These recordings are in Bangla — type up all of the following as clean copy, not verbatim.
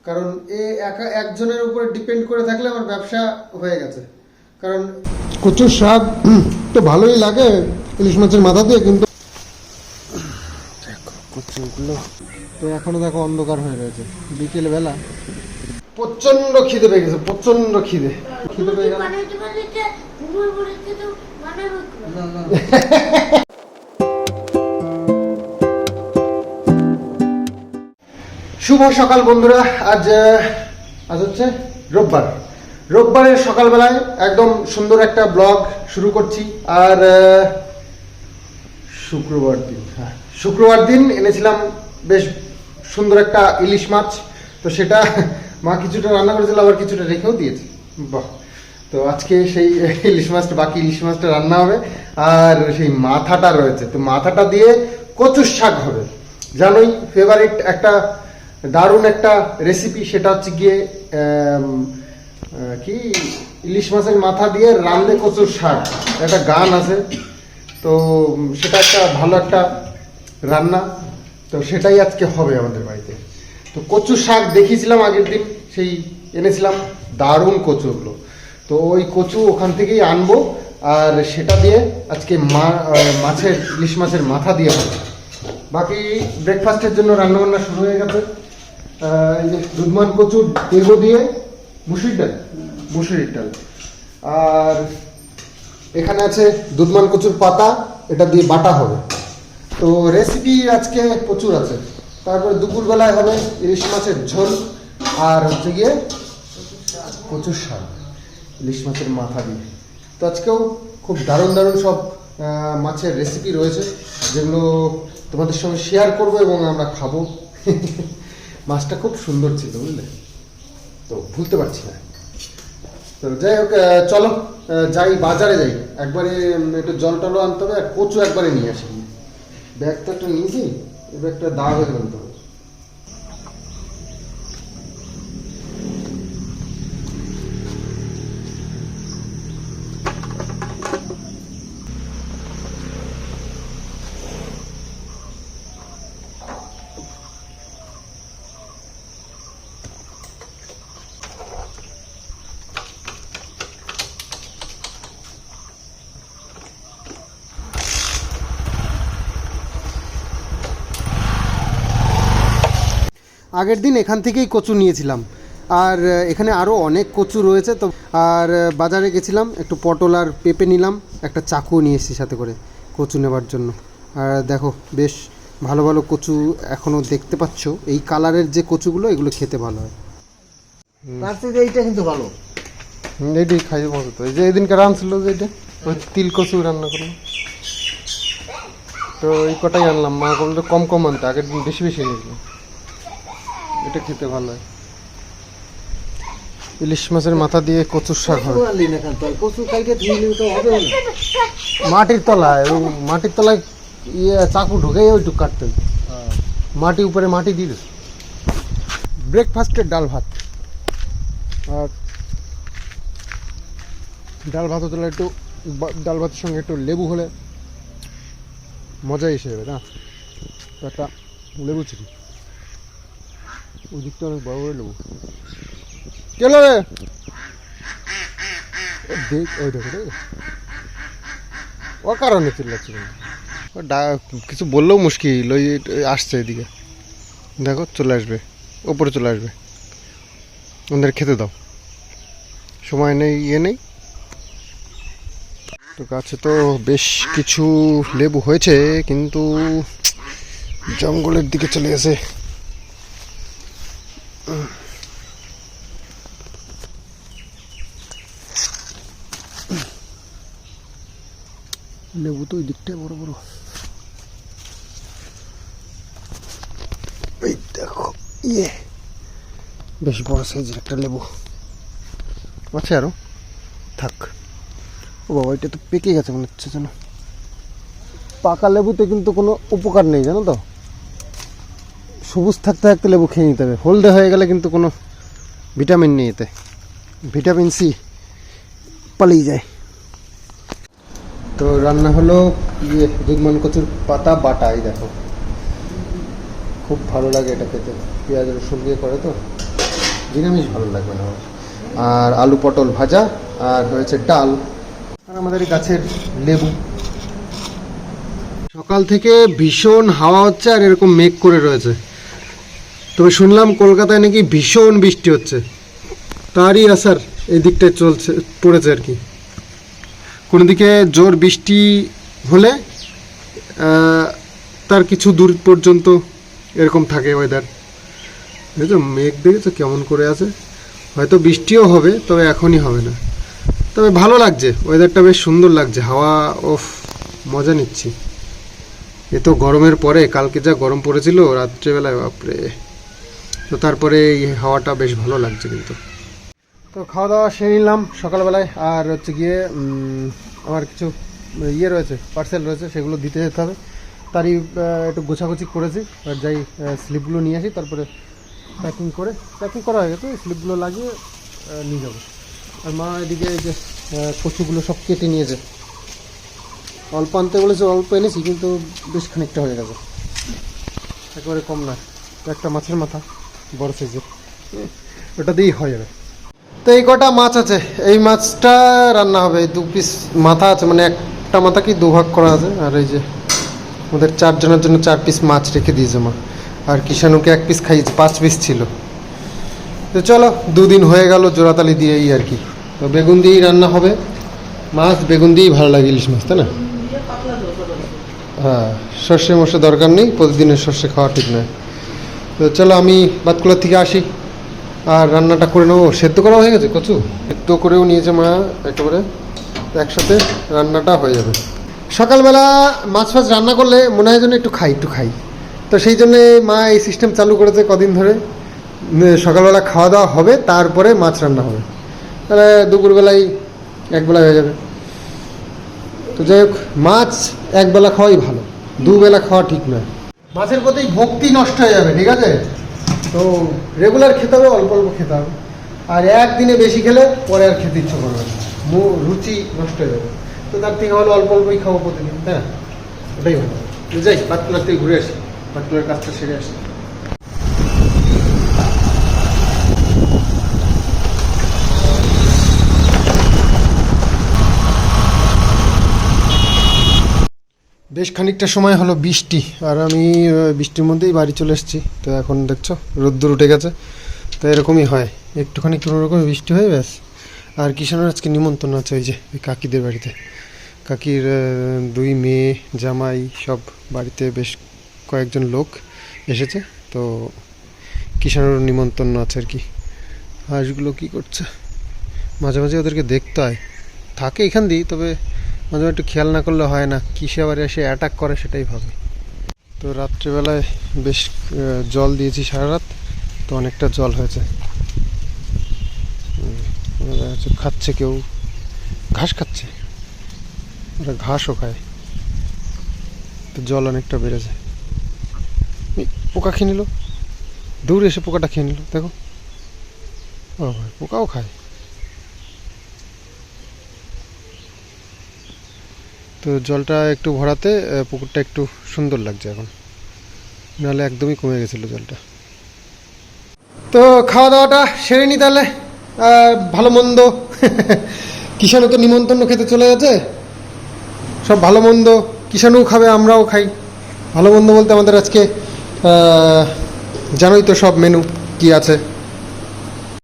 কারণ একজনের উপরে ডিপেন্ড করে থাকলে আমার ব্যবসা হয়ে গেছে। কারণ কচুর শাক তো ভালোই লাগে ইলিশ মাছের মাথা দিয়ে, কিন্তু কচুগুলো তো এখনো দেখো অন্ধকার হয়ে রয়েছে, বিকেল বেলা। প্রচন্ড খিদে পেয়ে গেছে, প্রচন্ড খিদে পেয়ে গেল। শুভ সকাল বন্ধুরা। আজ হচ্ছে রোববারের সকালবেলায় একদম সুন্দর একটা ব্লগ শুরু করছি। আর শুক্রবার দিন এনেছিলাম বেশ সুন্দর একটা ইলিশ মাছ, তো সেটা মা কিছুটা রান্না করেছিল, আবার কিছুটা রেখেও দিয়েছে। বাহ! তো আজকে সেই বাকি ইলিশ মাছটা রান্না হবে, আর সেই মাথাটা রয়েছে, তো মাথাটা দিয়ে কচুর শাক হবে। জানোই ফেভারিট একটা দারুণ একটা রেসিপি, সেটা হচ্ছে গিয়ে কি ইলিশ মাছের মাথা দিয়ে রাঁধলে কচুর শাক, একটা গান আছে, তো সেটা একটা ভালো একটা রান্না, তো সেটাই আজকে হবে আমাদের বাড়িতে। তো কচুর শাক দেখিয়েছিলাম আগের দিন, সেই এনেছিলাম দারুণ কচুগুলো, তো ওই কচু ওখান থেকেই আনবো, আর সেটা দিয়ে আজকে ইলিশ মাছের মাথা দিয়ে হবে। বাকি ব্রেকফাস্টের জন্য রান্নাবান্না শুরু হয়ে গেছে। এই যে দুধমান কচুর দেবো দিয়ে মুসুরির ডাল, আর এখানে আছে দুধমান কচুর পাতা, এটা দিয়ে বাটা হবে। তো রেসিপি আজকে প্রচুর আছে। তারপরে দুপুরবেলায় হবে ইলিশ মাছের ঝোল, আর হচ্ছে গিয়ে কচুর শাক ইলিশ মাছের মাথা দিয়ে। তো আজকেও খুব দারুণ সব মাছের রেসিপি রয়েছে, যেগুলো তোমাদের সঙ্গে শেয়ার করব এবং আমরা খাবো। মাছটা খুব সুন্দর ছিল, বুঝলে, তো ভুলতে পারছি না। তো যাই হোক, চলো যাই, বাজারে যাই, একবারে একটু জল টলও আনতে হবে, আর কচু একবারে নিয়ে আসি। ব্যাগটা একটা নিয়েছি, এই ব্যাগটা দাগ হয়ে আনতে হবে। আগের দিন এখান থেকেই কচু নিয়েছিলাম, আর এখানে আরও অনেক কচু রয়েছে। তো আর বাজারে গেছিলাম, একটু পটল আর পেঁপে নিলাম, একটা চাকু নিয়ে এসেছি সাথে করে কচু নেবার জন্য। আর দেখো বেশ ভালো ভালো কচু এখনও দেখতে পাচ্ছ। এই কালারের যে কচুগুলো, এগুলো খেতে ভালো হয়। তার থেকে এইটা কিন্তু ভালো, এইটাই খাইতে মজা। তো এই যে এদিনকে রান্না যে এটা ওই তিল কচু রান্না করলাম, তো এই কটাই আনলাম। মা বললো কম আনতে, আগের দিন বেশি নিয়েছিলাম। এটা খেতে ভালো হয়। ইলিশ মাছের মাথা দিয়ে কচুর শাক হবে। মাটির তলায় চাকু ঢুকে ওইটুকু কাটতে, মাটি উপরে মাটি দিয়ে দিস। ব্রেকফাস্টের ডাল ভাত, আর ডাল ভাত হতে একটু, ডাল ভাতের সঙ্গে একটু লেবু হলে মজা এসে যাবে না। একটা লেবু চিনি, ওই দিকটা অনেক বড় বড় লেবু। কেন রে দেখ, ওই দেখো রে, ও কারণে চিল্লাচ্ছি, কিছু বললেও মুশকিল। ওই আসছে এদিকে, দেখো চলে আসবে, ওপরে চলে আসবে। ওদের খেতে দাও, সময় নেই, নেই। তো গাছে তো বেশ কিছু লেবু হয়েছে, কিন্তু জঙ্গলের দিকে চলে গেছে। লেবু তো ওই দিকটায় বড় বড়, এই দেখো, বেশ বড় সাইজের একটা লেবু আছে, আরো থাক। ও বাবা, এটা তো পেকে গেছে মনে হচ্ছে যেন। পাকা লেবুতে কিন্তু কোনো উপকার নেই, জানো তো। সবুজ থাকতে থাকতে লেবু খেয়ে নিতে হবে, হলদে হয়ে গেলে কিন্তু কোনো ভিটামিন নেই এতে, ভিটামিন সি পালিয়ে যায়। তো রান্না হলো দুধমান কচুর পাতা বাটা, এই দেখো, খুব ভালো লাগে এটা খেতে, পেঁয়াজ রসুন দিয়ে করে তো। নিরামিষ ভালো লাগবে না আমার। আর আলু পটল ভাজা, আর হয়েছে ডাল, আর আমাদের এই গাছের লেবু। সকাল থেকে ভীষণ হাওয়া হচ্ছে আর এরকম মেঘ করে রয়েছে। তবে শুনলাম কলকাতায় নাকি ভীষণ বৃষ্টি হচ্ছে, তারই আসার এই দিকটায় পড়েছে আর কি। কোনো দিকে জোর বৃষ্টি হলে তার কিছু দূর পর্যন্ত এরকম থাকে ওয়েদার। দেখেছো মেঘ, দেখেছো কেমন করে আছে। হয়তো বৃষ্টিও হবে, তবে এখনই হবে না। তবে ভালো লাগছে, ওয়েদারটা বেশ সুন্দর লাগছে, হাওয়া ওফ মজা নিচ্ছি। এ তো গরমের পরে, কালকে যা গরম পড়েছিল রাত্রেবেলায়, বাপরে। তো তারপরে এই হাওয়াটা বেশ ভালো লাগছে কিন্তু। তো খাওয়া দাওয়া সেরে নিলাম সকালবেলায়। আর হচ্ছে গিয়ে আমার কিছু ইয়ে রয়েছে, পার্সেল রয়েছে, সেগুলো দিতে যেতে হবে। তারই একটু গোছাগুছি করেছি। আর যাই স্লিপগুলো নিয়ে আসি, তারপরে প্যাকিং করা হয়ে গেছে, স্লিপগুলো লাগিয়ে নিয়ে যাবো। আর মা এদিকে এই যে কচুগুলো সব কেটে নিয়েছে। অল্প আনতে বলেছে, অল্প এনেছি, কিন্তু বেশ খানিকটা হয়ে গেছে, একেবারে কম না। তো একটা মাছের মাথা বড় সাইজের, ওটা দিয়েই হয়ে যাবে। তো এই কটা মাছ আছে, এই মাছটা রান্না হবে। 2 পিস মাথা আছে, মানে একটা মাথা কি 2 ভাগ করা আছে। আর এই যে ওদের 4 জনের জন্য 4 পিস মাছ রেখে দিয়েছে মা। আর কিষাণুকে 1 পিস খাইয়েছে, 5 পিস ছিল। তো চলো, 2 দিন হয়ে গেল জোড়াতালি দিয়েই আর কি। তো বেগুন দিয়েই রান্না হবে। মাছ বেগুন দিয়েই ভালো লাগে, ইলিশ মাছ, তাই না? হ্যাঁ, সর্ষে মশে দরকার নেই, প্রতিদিনের সর্ষে খাওয়া ঠিক নয়। তো চলো আমি বাতকুলার থেকে আসি আর রান্নাটা করে নেবো। সেদ্ধ করা হয়ে গেছে কচু, সেদ্ধ করেও নিয়েছে মা একেবারে, একসাথে রান্নাটা হয়ে যাবে। সকালবেলা মাছ ফাছ রান্না করলে মনে হয় যেন একটু খাই। তো সেই জন্যে মা এই সিস্টেম চালু করেছে কদিন ধরে। সকালবেলা খাওয়া দাওয়া হবে, তারপরে মাছ রান্না হবে, তাহলে দুপুরবেলায় একবেলা হয়ে যাবে। তো যাই হোক, মাছ একবেলা খাওয়াই ভালো, 2 বেলা খাওয়া ঠিক নয়। মাছের প্রতি ভক্তি নষ্ট হয়ে যাবে, ঠিক আছে? তো রেগুলার খেতে হবে, অল্প অল্প খেতে হবে। আর একদিনে বেশি খেলে পরে আর খেতে ইচ্ছে করবে না, রুচি নষ্ট হয়ে যাবে। তো তার থেকে ভালো অল্প অল্পই খাবো প্রতিদিন, তাই না? ওটাই ভালো। যাই বাতকুলার থেকে ঘুরে আসি, বাতকুলার কাজটা সেরে আসি। বেশ খানিকটা সময় হলো বৃষ্টি, আর আমি বৃষ্টির মধ্যেই বাড়ি চলে এসেছি। তো এখন দেখছো রোদ্দুর উঠে গেছে। তো এরকমই হয়, একটুখানি কোনোরকম বৃষ্টি হয়ে ব্যাস। আর কিষাণুর আজকে নিমন্ত্রণ আছে, ওই যে ওই কাকিদের বাড়িতে। কাকির 2 মেয়ে জামাই সব বাড়িতে, বেশ কয়েকজন লোক এসেছে। তো কিষাণুর নিমন্ত্রণ আছে আর কি। হাঁসগুলো কী করছে, মাঝে মাঝে ওদেরকে দেখতে হয়, থাকে এখান দিয়েই, তবে মাঝে মাঝে একটু খেয়াল না করলে হয় না, কিসে আবার এসে অ্যাটাক করে সেটাই ভাবে। তো রাত্রেবেলায় বেশ জল দিয়েছি সারা রাত, তো অনেকটা জল হয়েছে। খাচ্ছে, কেউ ঘাস খাচ্ছে, ওরা ঘাসও খায়। তো জল অনেকটা বেড়েছে। পোকা খেয়ে নিল, দৌড়ে এসে পোকাটা খেয়ে নিল, দেখো। ও ভাই, পোকাও খায়। তো জলটা একটু ভরাতে পুকুরটা একটু সুন্দর লাগছে এখন, নাহলে একদমই কমে গেছিলো জলটা। তো খাওয়া দাওয়াটা সেরে নি তাহলে। ভালো মন্দ কিষাণু তো নিমন্ত্রণ খেতে চলে গেছে, সব ভালো মন্দ কিষাণু খাবে, আমরাও খাই। ভালো মন্দ বলতে আমাদের আজকে জানোই তো সব মেনু কি আছে।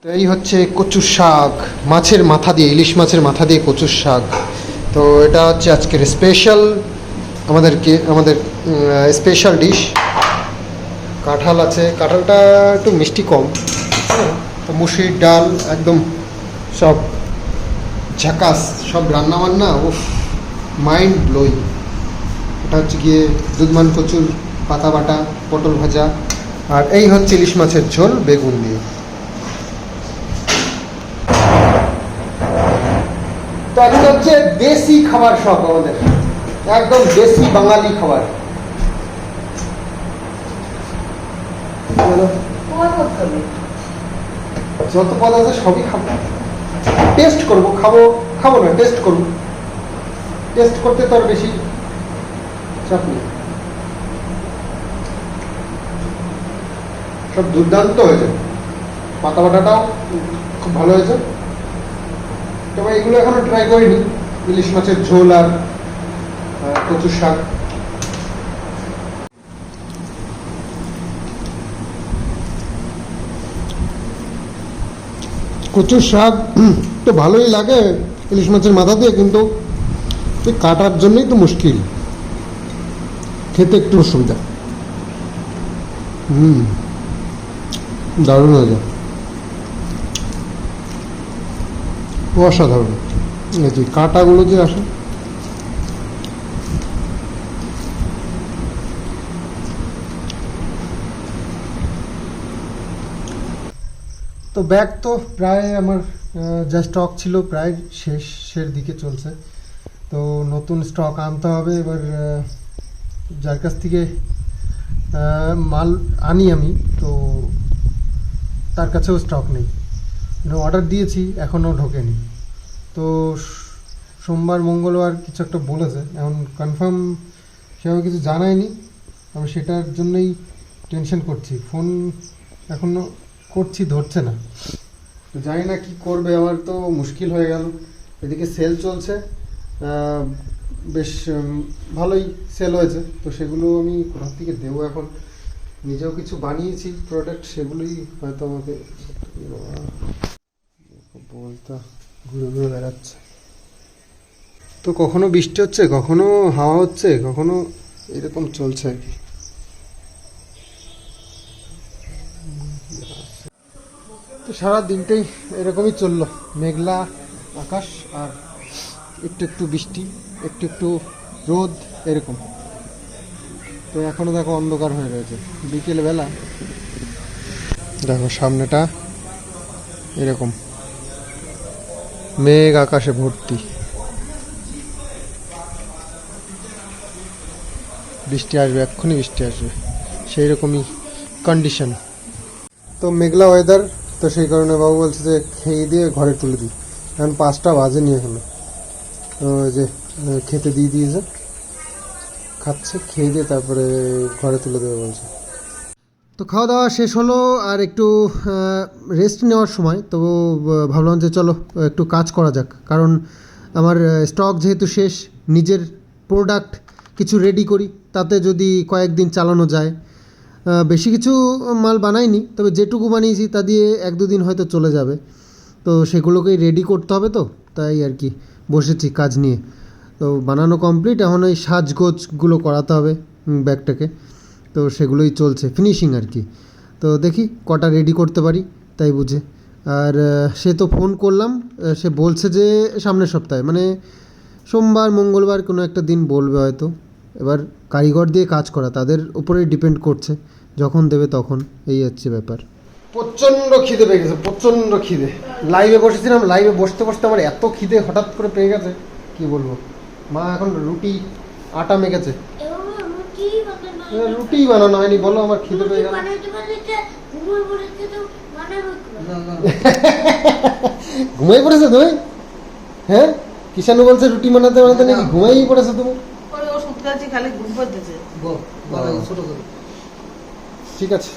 তো এই হচ্ছে কচুর শাক, মাছের মাথা দিয়ে, ইলিশ মাছের মাথা দিয়ে কচুর শাক। তো এটা হচ্ছে আজকের স্পেশাল, আমাদের স্পেশাল ডিশ। কাঁঠাল আছে, কাঁঠালটা একটু মিষ্টি কম। তো মুসুরির ডাল, একদম সব ঝাকাস, সব রান্নাবান্না উফ, মাইন্ড ব্লোয়িং। এটা হচ্ছে গিয়ে দুধমান কচুর পাতা বাটা, পটল ভাজা, আর এই হচ্ছে ইলিশ মাছের ঝোল বেগুন দিয়ে। তো আজকে হচ্ছে দেশি খাবার সব আমাদের, একদম দেশি বাঙালি খাবার। যত পদ আছে সবই খাবো, টেস্ট করবো, খাবো না, টেস্ট করবো। টেস্ট করতে তো আর বেশি চাপ নেই, সব দুর্দান্ত হয়ে যাবে। পাতা বাটাটাও খুব ভালো হয়েছে। তবে এগুলো এখনো ট্রাই করিনি, ইলিশ মাছের ঝোল আর কচুর শাক। কচুর শাক তো ভালোই লাগে ইলিশ মাছের মাথা দিয়ে, কিন্তু এই কাটার জন্যই তো মুশকিল, খেতে একটু অসুবিধা। দারুণ হয়ে যায়, অসাধারণ। এই যে কাঁটাগুলো যে আসে, তো ব্যাগ তো প্রায় আমার যা স্টক ছিল প্রায় শেষের দিকে চলছে। তো নতুন স্টক আনতে হবে এবার। যার কাছ থেকে মাল আনি আমি, তো তার কাছেও স্টক নেই, অর্ডার দিয়েছি এখনও ঢোকেনি। তো সোমবার মঙ্গলবার কিছু একটা বলেছে, এখন কনফার্ম সেভাবে কিছু জানায়নি। আমি সেটার জন্যই টেনশন করছি, ফোন এখনও করছি ধরছে না, তো জানি না কি করবে। আমার তো মুশকিল হয়ে গেল। এদিকে সেল চলছে, বেশ ভালোই সেল হয়েছে, তো সেগুলো আমি কোথা থেকে দেবো এখন। নিজেও কিছু বানিয়েছি প্রোডাক্ট, সেগুলোই হয়তো আমাকে বলতে ঘুরে ঘুরে বেড়াচ্ছে। তো কখনো বৃষ্টি হচ্ছে, কখনো হাওয়া হচ্ছে, কখনো এরকম চলছে আর কি। তো সারা দিনটাই এরকমই চললো, মেঘলা আকাশ আর একটু একটু বৃষ্টি, একটু একটু রোদ, এরকম। তো এখনো দেখো অন্ধকার হয়ে রয়েছে, বিকেলবেলা দেখো সামনেটা এরকম মেঘ আকাশে ভর্তি, বৃষ্টি আসবে, এক্ষুনি বৃষ্টি আসবে, সেই রকমই কন্ডিশন। তো মেঘলা ওয়েদার, তো সেই কারণে বাবু বলছে যে খেয়ে দিয়ে ঘরে তুলে দিই। এখন 5টা বাজে নিয়ে হলো, তো যে খেতে দিয়ে দিয়েছে, খাচ্ছে, খেয়ে দিয়ে তারপরে ঘরে তুলে দেবে বলছে। তো খাওয়া দাওয়া শেষ হলো, আর একটু রেস্ট নেওয়ার সময় তো ভাবলাম যে চলো একটু কাজ করা যাক, কারণ আমার স্টক যেহেতু শেষ, নিজের প্রোডাক্ট কিছু রেডি করি, তাতে যদি কয়েকদিন চালানো যায়। বেশি কিছু মাল বানাইনি, তবে যেটুকু বানিয়েছি তা দিয়ে 1-2 দিন হয়তো চলে যাবে। তো সেগুলোকেই রেডি করতে হবে, তো তাই আর কি বসেছি কাজ নিয়ে। তো বানানো কমপ্লিট, এখন ওই সাজগোজগুলো করাতে হবে ব্যাগটাকে, তো সেগুলোই চলছে, ফিনিশিং আর কি। তো দেখি কটা রেডি করতে পারি তাই বুঝে। আর সে তো ফোন করলাম, সে বলছে যে সামনের সপ্তাহে, মানে সোমবার মঙ্গলবার কোনো একটা দিন বলবে হয়তো। এবার কারিগর দিয়ে কাজ করা, তাদের উপরেই ডিপেন্ড করছে, যখন দেবে তখন, এই হচ্ছে ব্যাপার। প্রচণ্ড খিদে পেয়ে গেছে, প্রচণ্ড খিদে। লাইভে বসেছিলাম, লাইভে বসতে বসতে আমার এত খিদে হঠাৎ করে পেয়ে গেছে, কি বলবো। মা এখন রুটি আটা মেখেছে, রুটি বানানো হয়নি, বলো আমার খিদে পেয়ে গেল। ঘুমাই পড়েছো তুমি? হ্যাঁ, কিষানু বলছে রুটি বানাতে বানাতে নাকি ঘুমাই পড়েছো তুমি। ঠিক আছে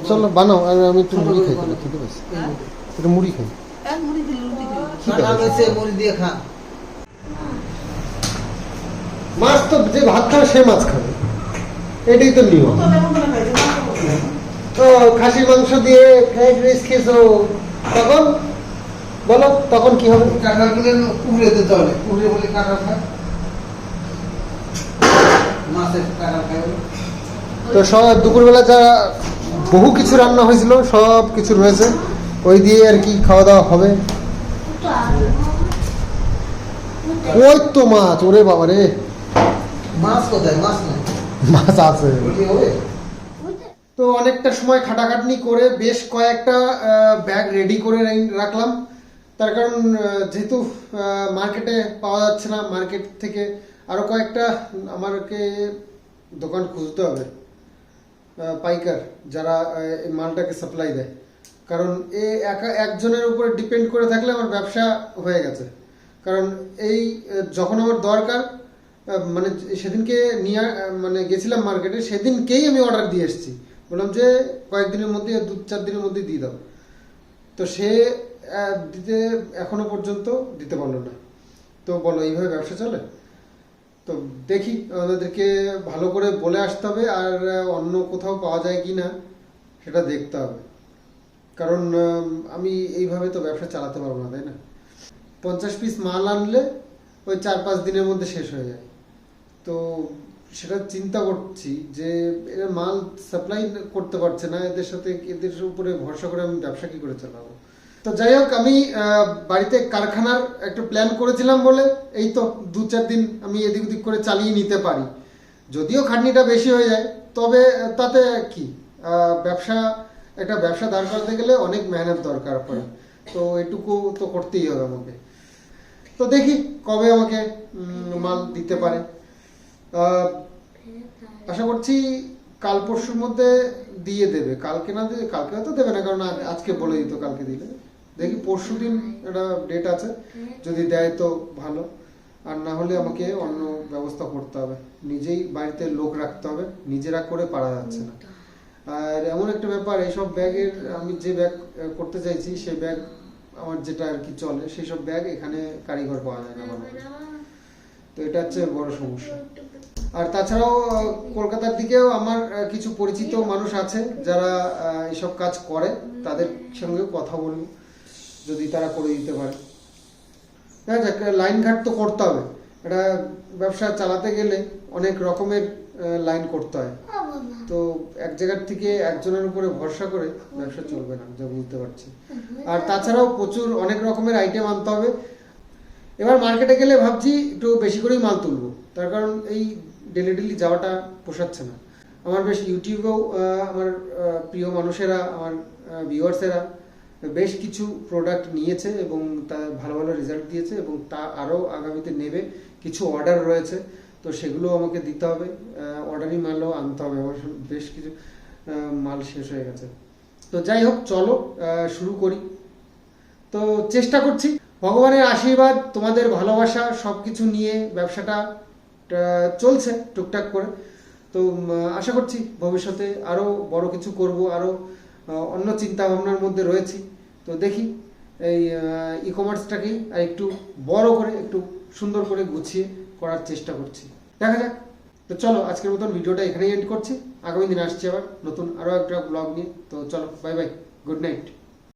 চলো বানাও, আর আমি একটু মুড়ি খাই, খেতে পাচ্ছি, একটু মুড়ি খাই। মাছ তো যে ভাত খাবে সে মাছ খাবে, এটাই তো নিয়ম। তো খাসির মাংস দিয়ে ফ্রাইড রাইস খেয়েছো, তখন বলো তখন কি হবে? উড়ে দিতে হবে, উড়ে বলে কাঁকড়া খায়, মাছের কাঁকড়া খায়। তো সব দুপুরবেলা যা বহু কিছু রান্না হয়েছিল সব কিছু রয়েছে, ওই দিয়ে আর কি খাওয়া দাওয়া হবে। ওই তো মাছ, ওরে বাবা রে, মাছ কোথায়? মাছ নাই, মাছ আছে। হবে। তো অনেকটা সময় খাটাখাটনি করে বেশ কয়েকটা ব্যাগ রেডি করে রাখলাম, তার কারণ যেহেতু মার্কেটে পাওয়া যাচ্ছে না, মার্কেট থেকে আরও কয়েকটা আমাকে দোকান খুঁজতে হবে, পাইকার যারা এই মালটাকে সাপ্লাই দেয়। কারণ একজনের উপরে ডিপেন্ড করে থাকলে আমার ব্যবসা হয়ে গেছে। কারণ এই যখন আমার দরকার, মানে সেদিনকে নিয়ে মানে গেছিলাম মার্কেটে, সেদিনকেই আমি অর্ডার দিয়ে এসেছি, বললাম যে কয়েকদিনের মধ্যে 2-4 দিনের মধ্যে দিয়ে দাও। তো সে দিতে এখনো পর্যন্ত দিতে পারলো না। তো বলো এইভাবে ব্যবসা চলে? তো দেখি ওদেরকে ভালো করে বলে আসতে হবে, আর অন্য কোথাও পাওয়া যায় কি না সেটা দেখতে হবে। কারণ আমি এইভাবে তো ব্যবসা চালাতে পারবো না, তাই না? 50 পিস মাল আনলে ওই 4-5 দিনের মধ্যে শেষ হয়ে যায়। তো সেটা চিন্তা করছি যে এরা মাল সাপ্লাই করতে পারছে না, এদের উপরে ভরসা করে আমি ব্যবসা কি করে চালাবো। তো যাই হোক, আমি বাড়িতে কারখানার একটা প্ল্যান করেছিলাম বলে এই তো 2-4 দিন আমি এদিক ওদিক করে চালিয়ে নিতে পারি। যদিও খাটনিটা বেশি হয়ে যায়, তবে তাতে কি, একটা ব্যবসা দাঁড় করাতে গেলে অনেক মেহনত দরকার পড়ে। তো এটুকু তো করতেই হবে আমাকে। তো দেখি কবে আমাকে মাল দিতে পারে। আশা করছি কাল পরশুর মধ্যে দিয়ে দেবে। কালকে না দিলে, কালকে হয়তো দেবে না, কারণ আজকে বলে দিত কালকে দিলে। দেখি পরশু দিন একটা ডেট আছে, যদি দেয় তো ভালো, আর না হলে আমাকে অন্য ব্যবস্থা করতে হবে। নিজেই বাড়িতে লোক রাখতে হবে, নিজেরা করে পারা যাচ্ছে না। আর এমন একটা ব্যাপার, এইসব ব্যাগের আমি যে ব্যাগ করতে চাইছি সেই ব্যাগ আমার যেটা আর কি চলে, সেই সব ব্যাগ এখানে কারিগর পাওয়া যায় না ভালো। তো এটা হচ্ছে বড় সমস্যা। আর তাছাড়াও কলকাতার দিকেও আমার কিছু পরিচিত মানুষ আছে যারা এইসব কাজ করে, তাদের সঙ্গেও কথা বলবো যদি তারা করে দিতে পারে। হ্যাঁ, লাইন ঘাট তো করতে হবে। এটা ব্যবসা চালাতে গেলে অনেক রকমের লাইন করতে হয়। তো এক জায়গার থেকে একজনের উপরে ভরসা করে ব্যবসা চলবে না, যা বুঝতে পারছি। আর তাছাড়াও প্রচুর অনেক রকমের আইটেম আনতে হবে। এবার মার্কেটে গেলে ভাবছি একটু বেশি করেই মাল তুলবো, তার কারণ এই ডেলি যাওয়াটা পোষাচ্ছে না আমার। বেশ ইউটিউবেও আমার প্রিয় মানুষেরা, আমার ভিউয়ার্সেরা বেশ কিছু প্রোডাক্ট নিয়েছে এবং তা ভালো ভালো রেজাল্ট দিয়েছে, এবং তা আরও আগামীতে নেবে। কিছু অর্ডার রয়েছে, তো সেগুলো আমাকে দিতে হবে। অর্ডারি মালও আনতে হবে, আমার বেশ কিছু মাল শেষ হয়ে গেছে। তো যাই হোক, চলো শুরু করি। তো চেষ্টা করছি, ভগবানের আশীর্বাদ, তোমাদের ভালোবাসা সবকিছু নিয়ে ব্যবসাটা চলছে টুকটাক করে। তো আশা করছি ভবিষ্যতে আরো বড় কিছু করব, আরো অন্য চিন্তা ভাবনার মধ্যে রয়েছি। তো দেখি এই ই কমার্সটাকেই আর একটু বড় করে, একটু সুন্দর করে গুছিয়ে করার চেষ্টা করছি, দেখা যাক। তো চলো, আজকের মতন ভিডিওটা এখানেই এন্ড করছি। আগামী দিন আসছি আবার নতুন আরো একটা ব্লগ নিয়ে। তো চলো, বাই বাই, গুড নাইট।